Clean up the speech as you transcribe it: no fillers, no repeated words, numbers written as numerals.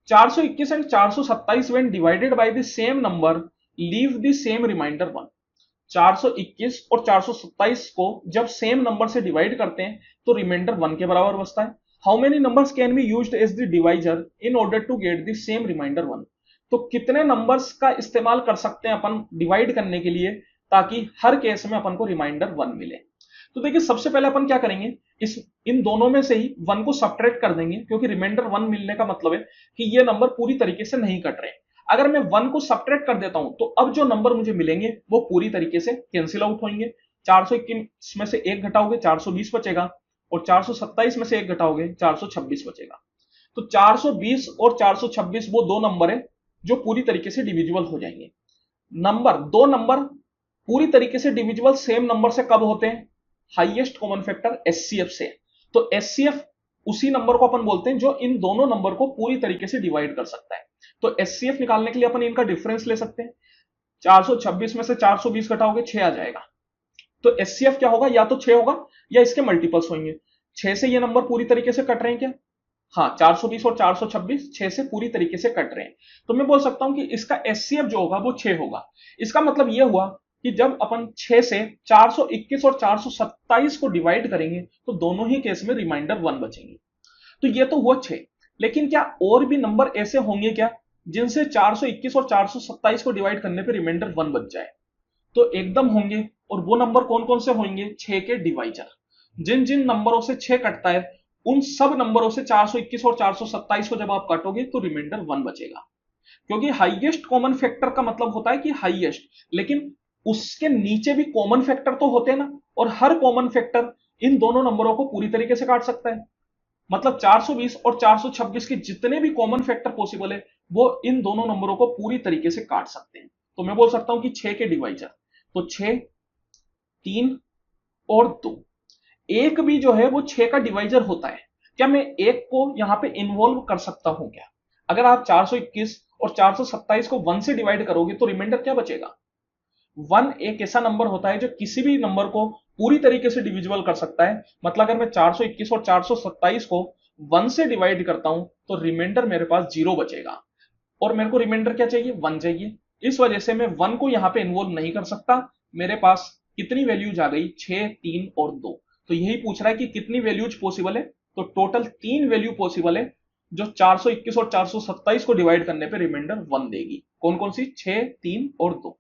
421 and 427 when divided by the same number leave the same remainder 1। 421 और 427 को जब same number से divide करते हैं तो रिमाइंडर 1 के बराबर बचता है। How many numbers can be used as the divisor in order to get the same remainder 1। तो कितने नंबर्स का इस्तेमाल कर सकते हैं अपन डिवाइड करने के लिए ताकि हर केस में अपन को रिमाइंडर 1 मिले। तो देखिए सबसे पहले अपन क्या करेंगे, इस इन दोनों में से ही 1 को सब्ट्रैक्ट कर देंगे, क्योंकि रिमाइंडर 1 मिलने का मतलब है कि ये नंबर पूरी तरीके से नहीं कट रहे। अगर मैं 1 को सब्ट्रैक्ट कर देता हूं तो अब जो नंबर मुझे मिलेंगे वो पूरी तरीके से कैंसिल आउट होंगे। 421 में से एक घटाओगे 420 बचेगा, और 427 में से एक घटाओगे 426 बचेगा। तो 420 और 426 वो दो नंबर है जो पूरी तरीके से डिविजिबल हो जाएंगे। दो नंबर पूरी तरीके से डिविजिबल सेम नंबर से कब होते हैं? हाईएस्ट कॉमन फैक्टर एचसीएफ से। तो एचसीएफ उसी नंबर को अपन बोलते हैं जो इन दोनों नंबर को पूरी तरीके से डिवाइड कर सकता है। तो एचसीएफ निकालने के लिए अपन इनका डिफरेंस ले सकते हैं। 426 में से 420 घटाओगे 6 आ जाएगा। तो एचसीएफ क्या होगा, या तो 6 होगा या इसके मल्टीपल्स होंगे। 6 से ये नंबर पूरी तरीके से कट रहे हैं क्या? हाँ, 420 और 426 6 से पूरी तरीके से कट रहे हैं। तो मैं बोल सकता हूं कि इसका एचसीएफ जो होगा वो 6 होगा। इसका मतलब यह हुआ कि जब अपन 6 से 421 और 427 को डिवाइड करेंगे तो दोनों ही केस में रिमाइंडर 1 बचेंगे। तो ये तो हुआ 6, लेकिन क्या और भी नंबर ऐसे होंगे क्या जिनसे 421 और 427 को डिवाइड करने पे रिमाइंडर 1 बच जाए? तो एकदम होंगे। और वो नंबर कौन कौन से होंगे? 6 के डिवाइजर। जिन जिन नंबरों से 6 कटता है उन सब नंबरों से 421 और 427 को जब आप काटोगे तो रिमाइंडर 1 बचेगा। क्योंकि हाईएस्ट कॉमन फैक्टर का मतलब होता है कि हाईएस्ट, लेकिन उसके नीचे भी कॉमन फैक्टर तो होते हैं ना, और हर कॉमन फैक्टर इन दोनों नंबरों को पूरी तरीके से काट सकता है। मतलब 420 और 426 के जितने भी कॉमन फैक्टर पॉसिबल है वो इन दोनों नंबरों को पूरी तरीके से काट सकते हैं। तो मैं बोल सकता हूं कि 6 के डिवाइजर तो 6, 3 और 2। एक भी जो है वो 6 का डिवाइजर होता है। क्या मैं एक को यहां पे इन्वॉल्व कर सकता हूं क्या? अगर आप 421 और 427 को 1 से डिवाइड करोगे तो रिमाइंडर क्या बचेगा? 1 एक ऐसा नंबर होता है जो किसी भी नंबर को पूरी तरीके से डिविजिबल कर सकता है। मतलब अगर मैं 421 और 427 को 1 से डिवाइड करता हूं तो रिमाइंडर मेरे पास 0 बचेगा, और मेरे को रिमाइंडर क्या चाहिए? 1 चाहिए। इस वजह से मैं 1 को यहां पे इन्वॉल्व नहीं कर सकता। मेरे पास कितनी वैल्यूज आ गई? 6, 3 और 2। तो यही पूछ रहा है कि कितनी वैल्यूज पॉसिबल है। तो टोटल 3 वैल्यू पॉसिबल है जो 421 और 427 को डिवाइड करने पे रिमाइंडर 1 देगी। कौन कौन सी? 6, 3 और 2।